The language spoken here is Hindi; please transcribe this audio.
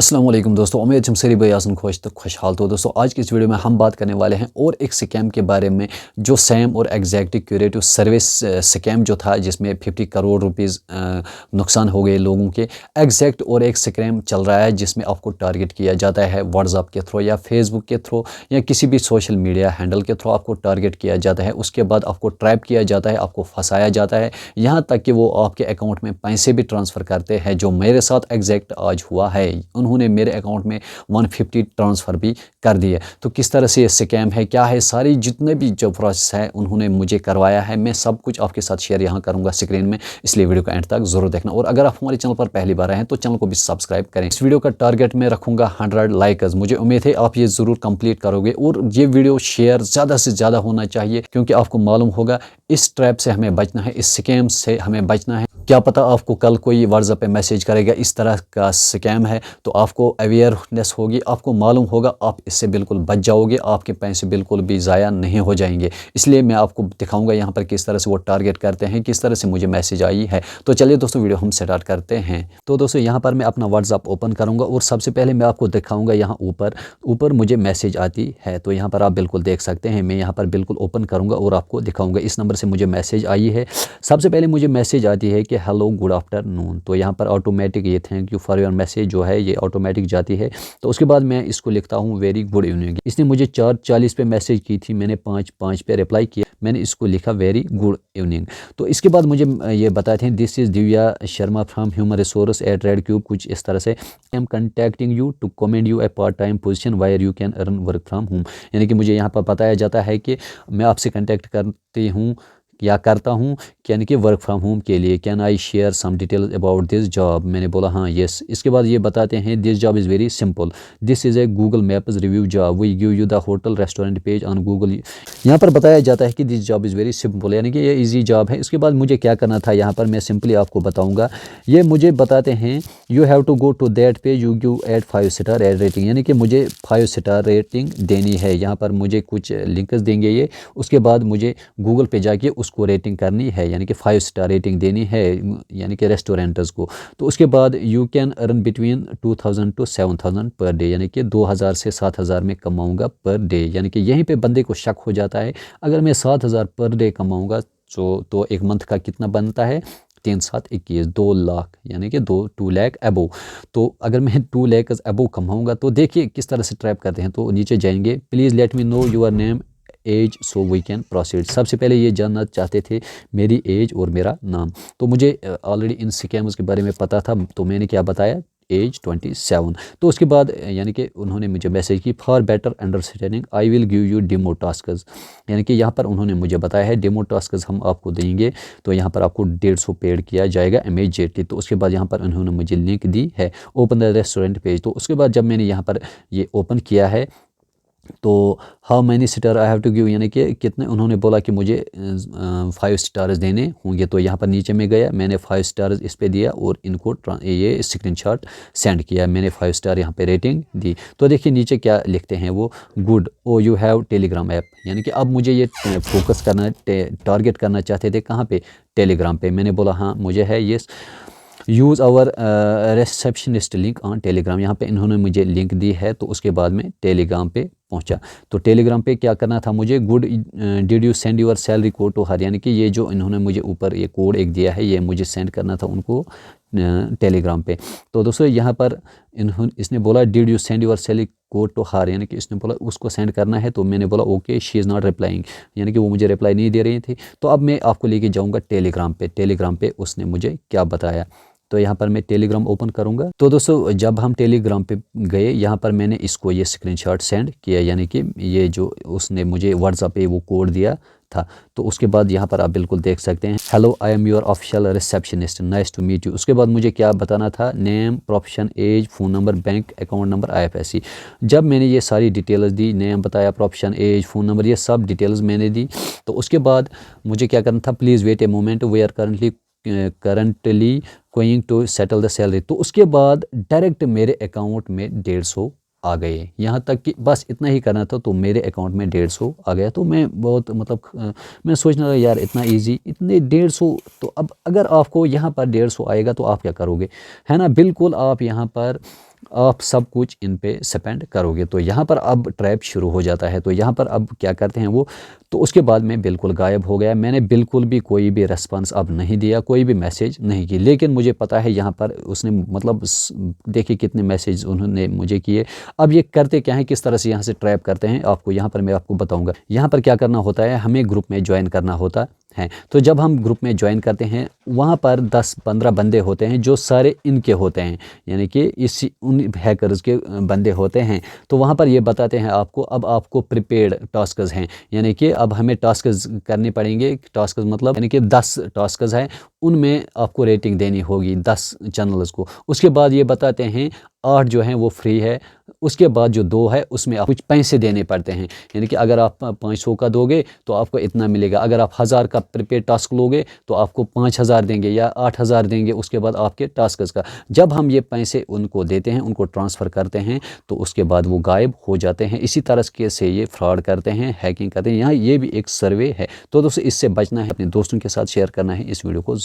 अस्सलाम वालेकुम दोस्तों, उम्मीद हम सभी भाई आसन खुश तो खुशहाल। तो दोस्तों आज की इस वीडियो में हम बात करने वाले हैं और एक स्कैम के बारे में जो सैम और एग्जैक्टिव क्यूरेटिव सर्विस स्कैम जो था जिसमें 50 करोड़ रुपीस नुकसान हो गए लोगों के। एग्जैक्ट और एक स्कैम चल रहा है जिसमें आपको टारगेट किया जाता है व्हाट्सएप के थ्रू या फेसबुक के थ्रू या किसी भी सोशल मीडिया हैंडल के थ्रू आपको टारगेट किया जाता है। उसके बाद आपको ट्रैप किया जाता है, आपको फंसाया जाता है, यहाँ तक कि वो आपके अकाउंट में पैसे भी ट्रांसफ़र करते हैं, जो मेरे साथ एग्जैक्ट आज हुआ है। उन्होंने मेरे अकाउंट में 150 ट्रांसफ़र भी कर दिए। तो किस तरह से ये स्कैम है, क्या है, सारी जितने भी जो प्रोसेस है उन्होंने मुझे करवाया है, मैं सब कुछ आपके साथ शेयर यहाँ करूँगा स्क्रीन में, इसलिए वीडियो का एंड तक ज़रूर देखना। और अगर आप हमारे चैनल पर पहली बार आए हैं तो चैनल को भी सब्सक्राइब करें। इस वीडियो का टारगेट मैं रखूँगा 100 लाइक्स। मुझे उम्मीद है आप ये ज़रूर कंप्लीट करोगे और ये वीडियो शेयर ज़्यादा से ज़्यादा होना चाहिए, क्योंकि आपको मालूम होगा इस ट्रैप से हमें बचना है, इस स्कैम से हमें बचना है। क्या पता आपको कल कोई व्हाट्सएप पे मैसेज करेगा इस तरह का स्कैम है, तो आपको अवेयरनेस होगी, आपको मालूम होगा, आप इससे बिल्कुल बच जाओगे, आपके पैसे बिल्कुल भी ज़ाया नहीं हो जाएंगे। इसलिए मैं आपको दिखाऊंगा यहाँ पर किस तरह से वो टारगेट करते हैं, किस तरह से मुझे मैसेज आई है। तो चलिए दोस्तों वीडियो हम स्टार्ट करते हैं। तो दोस्तों यहाँ पर मैं अपना व्हाट्सएप ओपन करूँगा और सबसे पहले मैं आपको दिखाऊँगा यहाँ ऊपर मुझे मैसेज आती है। तो यहाँ पर आप बिल्कुल देख सकते हैं, मैं यहाँ पर बिल्कुल ओपन करूँगा और आपको दिखाऊँगा इस नंबर से मुझे मैसेज आई है। सबसे पहले मुझे मैसेज आती है कि हेलो गुड आफ्टरनून। तो यहाँ पर ऑटोमेटिक ये thank you for your message जो है ये ऑटोमेटिक जाती है। तो उसके बाद मैं इसको लिखता हूँ वेरी गुड इवनिंग। इसने मुझे 4:40 पे मैसेज की थी, मैंने 5:05 पे रिप्लाई किया, मैंने इसको लिखा वेरी गुड इवनिंग। तो इसके बाद मुझे ये बताते हैं this is Divya Sharma from human resource at Red Cube, कुछ इस तरह से। I am contacting you to commend you a part time position where you can earn work from home. यानी कि मुझे यहाँ पर बताया जाता है कि मैं आपसे कंटेक्ट करती हूँ या करता हूँ यानी कि वर्क फ्रॉम होम के लिए। Can I share some details about this job. मैंने बोला हाँ येस। इसके बाद ये बताते हैं this job is very simple, this is a Google maps review job, we give you the hotel restaurant page on Google. यहाँ पर बताया जाता है कि this job is very simple, यानी कि ये इजी जॉब है। इसके बाद मुझे क्या करना था यहाँ पर मैं सिंपली आपको बताऊँगा। ये मुझे बताते हैं you have to go to that page, you give at 5 star and rating, यानी कि मुझे 5 स्टार रेटिंग देनी है। यहाँ पर मुझे कुछ लिंक्स देंगे ये, उसके बाद मुझे गूगल पे जाके उसको रेटिंग करनी है, यानी कि 5 स्टार रेटिंग देनी है, यानी कि रेस्टोरेंट्स को। तो उसके बाद you can earn between 2000 to 7000 per day, यानी कि 2000 से 7000 में कमाऊंगा पर डे। यानी कि यहीं पे बंदे को शक हो जाता है, अगर मैं 7000 पर डे कमाऊंगा तो एक मंथ का कितना बनता है, 3/7 = 2 लाख, यानी कि 2 लाख अबो। तो अगर मैं 2 लाख अबो कमाऊंगा तो देखिए किस तरह से ट्रैप करते हैं। तो नीचे जाएंगे, please let me know your name age so we can proceed. सबसे पहले ये जानना चाहते थे मेरी एज और मेरा नाम। तो मुझे ऑलरेडी इन स्कैम्स के बारे में पता था, तो मैंने क्या बताया, एज 27। तो उसके बाद यानी कि उन्होंने मुझे मैसेज की for better understanding I will give you demo tasks, यानी कि यहाँ पर उन्होंने मुझे बताया है डेमो टास्कस हम आपको देंगे। तो यहाँ पर आपको 150 पेड किया जाएगा इमीडिएटली। तो उसके बाद यहाँ पर उन्होंने मुझे लिंक दी है, ओपन द रेस्टोरेंट पेज। तो उसके बाद जब मैंने यहाँ पर ये ओपन किया है तो how many star I have to give, यानी कि कितने, उन्होंने बोला कि मुझे 5 स्टार्स देने होंगे। तो यहाँ पर नीचे में गया, मैंने 5 स्टार्स इस पे दिया और इनको ये स्क्रीनशॉट सेंड किया, मैंने 5 स्टार यहाँ पे रेटिंग दी। तो देखिए नीचे क्या लिखते हैं वो, good oh you have Telegram app, यानी कि अब मुझे ये फोकस करना, टारगेट करना चाहते थे कहाँ पे, टेलीग्राम पे। मैंने बोला हाँ मुझे है ये। Use our receptionist link on Telegram, यहाँ पे इन्होंने मुझे लिंक दी है। तो उसके बाद मैं टेलीग्राम पे पहुँचा। तो टेलीग्राम पे क्या करना था मुझे, good did you send your salary code to her, यानी कि ये जो इन्होंने मुझे ऊपर ये कोड एक दिया है ये मुझे सेंड करना था उनको टेलीग्राम पे। तो दोस्तों यहाँ पर इसने बोला did you send your salary code to her, यानी कि इसने बोला उसको सेंड करना है। तो मैंने बोला okay she is not replying, यानी कि वो मुझे रिप्लाई नहीं दे रही थी। तो अब मैं आपको लेके जाऊँगा टेलीग्राम पे। टेलीग्राम पे उसने मुझे क्या बताया, तो यहाँ पर मैं टेलीग्राम ओपन करूँगा। तो दोस्तों जब हम टेलीग्राम पे गए, यहाँ पर मैंने इसको ये स्क्रीनशॉट सेंड किया, यानी कि ये जो उसने मुझे व्हाट्सएप पे वो कोड दिया था। तो उसके बाद यहाँ पर आप बिल्कुल देख सकते हैं, hello I am your official receptionist, nice to meet you. उसके बाद मुझे क्या बताना था, name, profession, age, phone number, bank account number, IFSC। जब मैंने ये सारी डिटेल्स दी, नेम बताया, प्रोफेशन, एज, फ़ोन नंबर, ये सब डिटेल्स मैंने दी। तो उसके बाद मुझे क्या करना था, please wait a moment we are currently going to settle the salary. तो उसके बाद डायरेक्ट मेरे अकाउंट में 150 आ गए, यहाँ तक कि बस इतना ही करना था। तो मेरे अकाउंट में 150 आ गया। तो मैं बहुत मतलब मैं सोचने लगा यार इतना इजी, इतने 150। तो अब अगर आपको यहाँ पर 150 आएगा तो आप क्या करोगे, है ना, बिल्कुल आप यहाँ पर आप सब कुछ इन पे स्पेंड करोगे। तो यहाँ पर अब ट्रैप शुरू हो जाता है। तो यहाँ पर अब क्या करते हैं वो, तो उसके बाद मैं बिल्कुल गायब हो गया। मैंने बिल्कुल भी कोई भी रेस्पॉन्स अब नहीं दिया, कोई भी मैसेज नहीं की। लेकिन मुझे पता है यहाँ पर उसने मतलब देखिए कितने मैसेज उन्होंने मुझे किए। अब ये करते क्या है, किस तरह से यहाँ से ट्रैप करते हैं आपको यहाँ पर मैं आपको बताऊँगा। यहाँ पर क्या करना होता है, हमें ग्रुप में ज्वाइन करना होता है। तो जब हम ग्रुप में ज्वाइन करते हैं, वहाँ पर 10-15 बंदे होते हैं जो सारे इनके होते हैं, यानी कि इसी उन हैकर्स के बंदे होते हैं। तो वहाँ पर ये बताते हैं आपको, अब आपको प्रीपेड टास्कस हैं, यानी कि अब हमें टास्कस करने पड़ेंगे। टास्कस मतलब यानी कि 10 टास्कस हैं, उनमें आपको रेटिंग देनी होगी 10 चैनल्स को। उसके बाद ये बताते हैं 8 जो हैं वो फ्री है, उसके बाद जो 2 है उसमें आप कुछ पैसे देने पड़ते हैं। यानी कि अगर आप 500 का दोगे तो आपको इतना मिलेगा, अगर आप 1000 का प्रीपेड टास्क लोगे तो आपको 5000 देंगे या 8000 देंगे उसके बाद आपके टास्कस का। जब हम ये पैसे उनको देते हैं, उनको ट्रांसफ़र करते हैं, तो उसके बाद वो गायब हो जाते हैं। इसी तरह के से ये फ्रॉड करते हैं, हैकिंग करते हैं। यहाँ ये भी एक सर्वे है। तो दोस्तों इससे बचना है, अपने दोस्तों के साथ शेयर करना है इस वीडियो को।